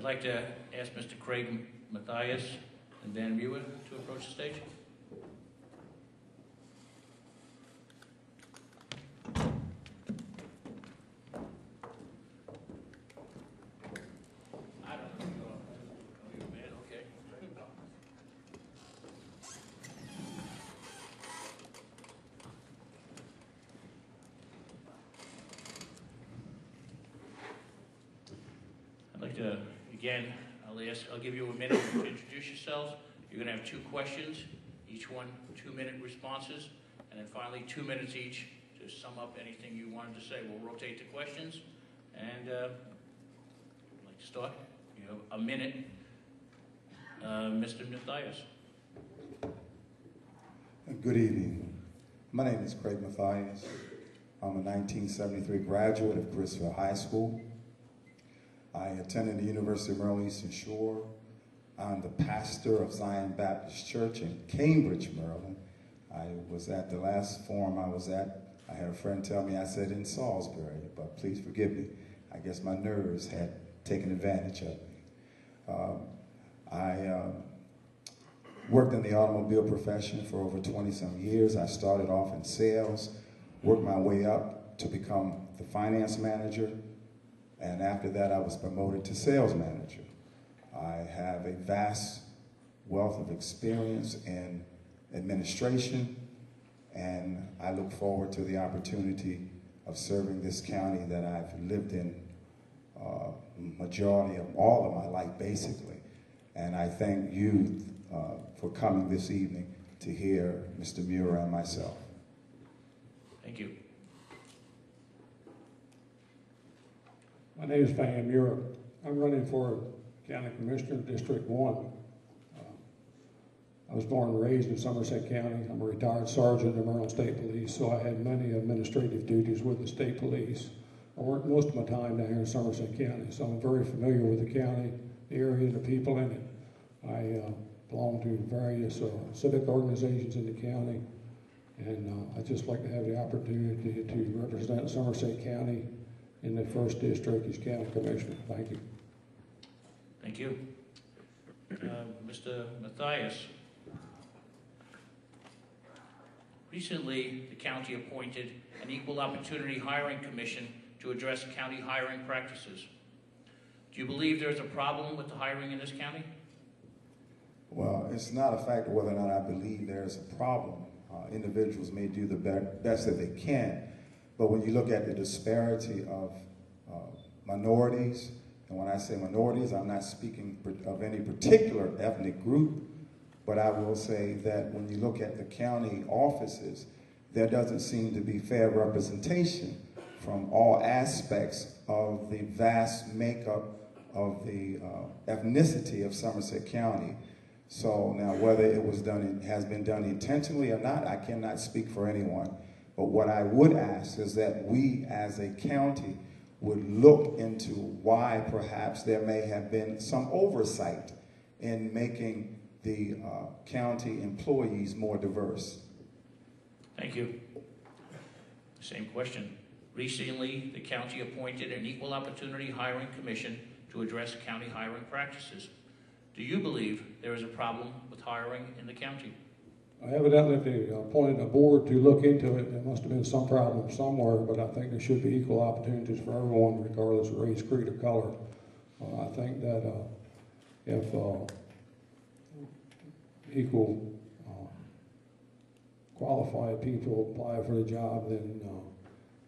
I'd like to ask Mr. Craig Mathias and Van Muir to approach the stage. Again, I'll give you a minute to introduce yourselves. You're going to have 2 questions, each one 2-minute responses, and then finally 2 minutes each to sum up anything you wanted to say. We'll rotate the questions, and I'd like to start. You have a minute. Mr. Mathias. Good evening. My name is Craig Mathias. I'm a 1973 graduate of Griswold High School. I attended the University of Maryland Eastern Shore. I'm the pastor of Zion Baptist Church in Cambridge, Maryland. I was at the last forum I was at. I had a friend tell me I said in Salisbury, but please forgive me. I guess my nerves had taken advantage of me. I worked in the automobile profession for over 20-some years. I started off in sales, worked my way up to become the finance manager, and after that I was promoted to sales manager. I have a vast wealth of experience in administration, and I look forward to the opportunity of serving this county that I've lived in majority of all of my life, basically. And I thank you for coming this evening to hear Mr. Muir and myself. Thank you. My name is Van Muir. I'm running for County Commissioner, District 1. I was born and raised in Somerset County. I'm a retired sergeant in the Maryland State Police, so I had many administrative duties with the state police. I worked most of my time down here in Somerset County, so I'm very familiar with the county, the area, and the people in it. I belong to various civic organizations in the county, and I'd just like to have the opportunity to represent Somerset County in the 1st District as County Commissioner. Thank you. Thank you. Mr. Mathias. Recently, the county appointed an Equal Opportunity Hiring Commission to address county hiring practices. Do you believe there is a problem with the hiring in this county? Well, it's not a fact of whether or not I believe there's a problem. Individuals may do the best that they can, but when you look at the disparity of minorities, and when I say minorities, I'm not speaking of any particular ethnic group, but I will say that when you look at the county offices, there doesn't seem to be fair representation from all aspects of the vast makeup of the ethnicity of Somerset County. So now whether it was done, has been done intentionally or not, I cannot speak for anyone. But what I would ask is that we as a county would look into why perhaps there may have been some oversight in making the county employees more diverse. Thank you. Same question. Recently, the county appointed an Equal Opportunity Hiring Commission to address county hiring practices. Do you believe there is a problem with hiring in the county? Evidently, they appointed a board to look into it. There must have been some problem somewhere, but I think there should be equal opportunities for everyone, regardless of race, creed, or color. I think that if equal qualified people apply for the job, then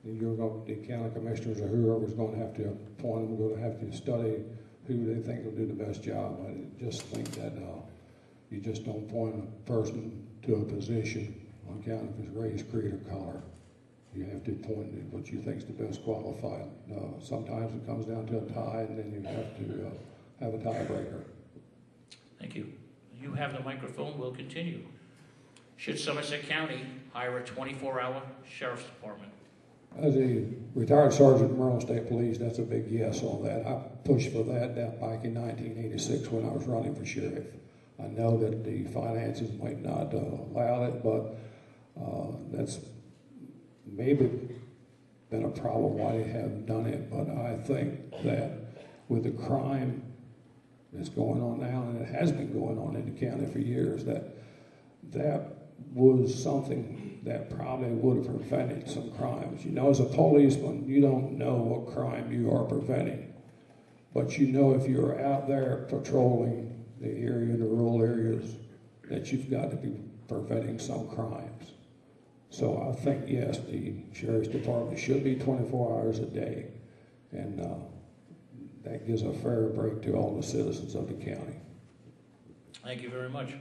the county commissioners or whoever's going to have to appoint them are going to have to study who they think will do the best job. I just think that you just don't appoint a person to a position on account of his race, creed, or color. You have to appoint what you think is the best qualified. Sometimes it comes down to a tie, and then you have to have a tiebreaker. Thank you. You have the microphone. We'll continue. Should Somerset County hire a 24-hour sheriff's department? As a retired sergeant in Maryland State Police, that's a big yes on that. I pushed for that back in 1986 when I was running for sheriff. I know that the finances might not allow it, but that's maybe been a problem why they haven't done it. But I think that with the crime that's going on now, and it has been going on in the county for years, that was something that probably would have prevented some crimes. You know, as a policeman, you don't know what crime you are preventing, but you know if you're out there patrolling the area, the rural areas, that you've got to be preventing some crimes. So I think, yes, the Sheriff's Department should be 24 hours a day, and that gives a fair break to all the citizens of the county. Thank you very much.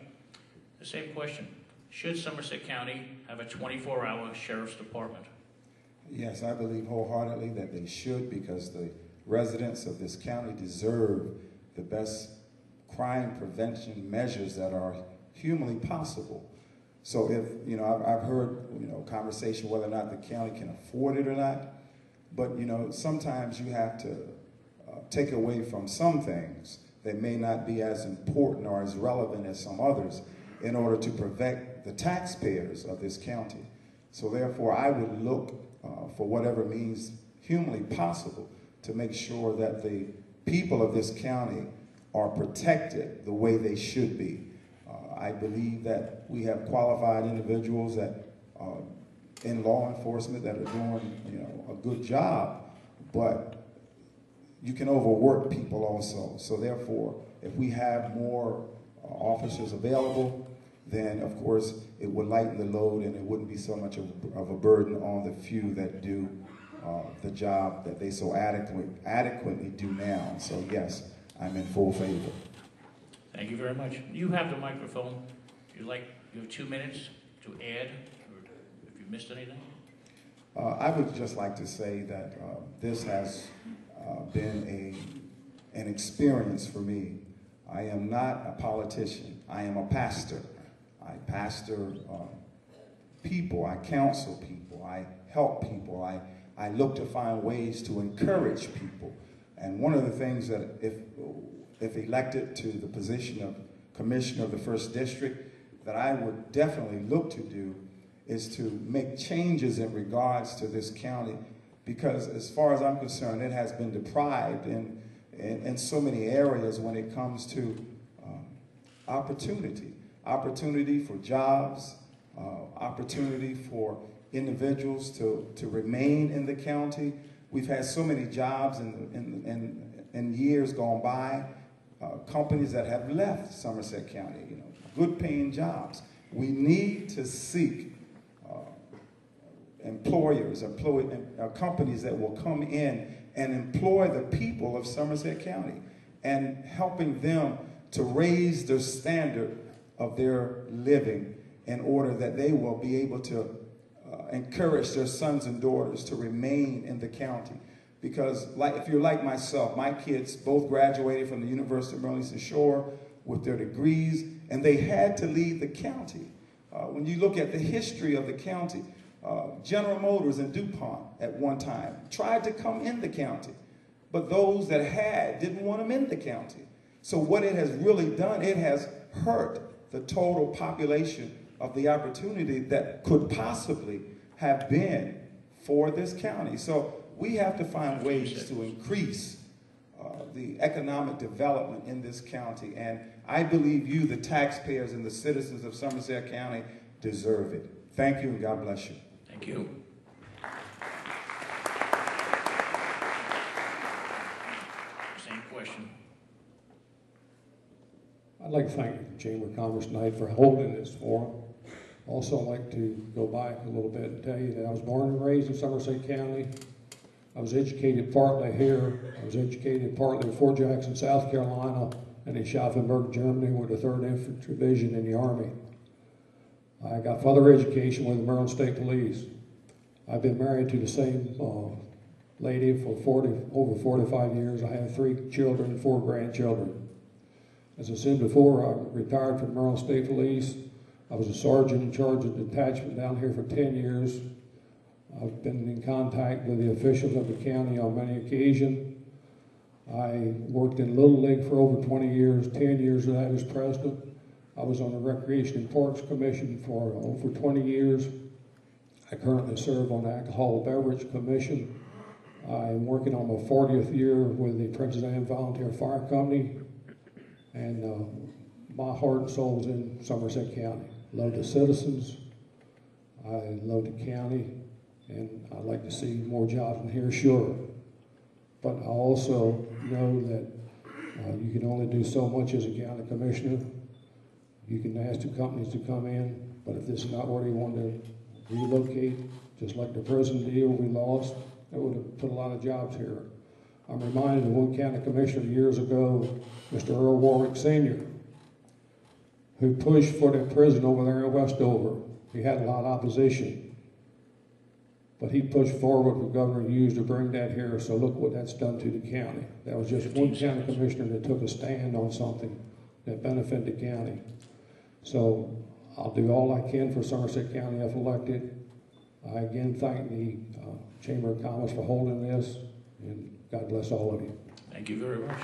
The same question. Should Somerset County have a 24-hour Sheriff's Department? Yes, I believe wholeheartedly that they should, because the residents of this county deserve the best crime prevention measures that are humanly possible. So if, you know, I've heard, you know, conversation whether or not the county can afford it or not, but, you know, sometimes you have to take away from some things that may not be as important or as relevant as some others in order to protect the taxpayers of this county. So therefore, I would look for whatever means humanly possible to make sure that the people of this county are protected the way they should be. I believe that we have qualified individuals that in law enforcement that are doing, you know, a good job, but you can overwork people also. So therefore, if we have more officers available, then of course it would lighten the load and it wouldn't be so much of a burden on the few that do the job that they so adequately do now. So yes, I'm in full favor. Thank you very much. You have the microphone. You have 2 minutes to add, or if you missed anything. I would just like to say that this has been an experience for me. I am not a politician. I am a pastor. I pastor people. I counsel people. I help people. I look to find ways to encourage people. And one of the things that if elected to the position of Commissioner of the 1st District, that I would definitely look to do is to make changes in regards to this county, because as far as I'm concerned, it has been deprived in so many areas when it comes to opportunity for jobs, opportunity for individuals to remain in the county. We've had so many jobs in years gone by, companies that have left Somerset County, you know, good paying jobs. We need to seek companies that will come in and employ the people of Somerset County, and helping them to raise the standard of their living in order that they will be able to encourage their sons and daughters to remain in the county. Because if you're like myself, my kids both graduated from the University of Maryland State with their degrees, and they had to leave the county. When you look at the history of the county, General Motors and DuPont at one time tried to come in the county, but those that didn't want them in the county. So what it has really done, it has hurt the total population of the opportunity that could possibly have been for this county. So we have to find ways to increase the economic development in this county, and I believe you, the taxpayers and the citizens of Somerset County, deserve it. Thank you, and God bless you. Thank you. Same question. I'd like to thank the Chamber of Commerce tonight for holding this forum. Also, I'd like to go back a little bit and tell you that I was born and raised in Somerset County. I was educated partly here. I was educated partly in Fort Jackson, South Carolina, and in Schaffenburg, Germany, with the 3rd Infantry Division in the Army. I got further education with the Maryland State Police. I've been married to the same lady for over 45 years. I have 3 children and 4 grandchildren. As I said before, I retired from the Maryland State Police. I was a sergeant in charge of the detachment down here for 10 years. I've been in contact with the officials of the county on many occasions. I worked in Little League for over 20 years, 10 years of that as president. I was on the Recreation and Parks Commission for over 20 years. I currently serve on the Alcohol Beverage Commission. I'm working on my 40th year with the Princess Anne Volunteer Fire Company. And my heart and soul's in Somerset County. Love the citizens. I love the county, and I'd like to see more jobs in here, sure. But I also know that you can only do so much as a county commissioner. You can ask the companies to come in, but if this is not where they want to relocate, just like the prison deal we lost, it would have put a lot of jobs here. I'm reminded of one county commissioner years ago, Mr. Earl Warwick Sr., who pushed for that prison over there in Westover. He had a lot of opposition, but he pushed forward what Governor used to bring that here, so look what that's done to the county. That was just one county commissioner that took a stand on something that benefited the county. So I'll do all I can for Somerset County if elected. I again thank the Chamber of Commerce for holding this, and God bless all of you. Thank you very much.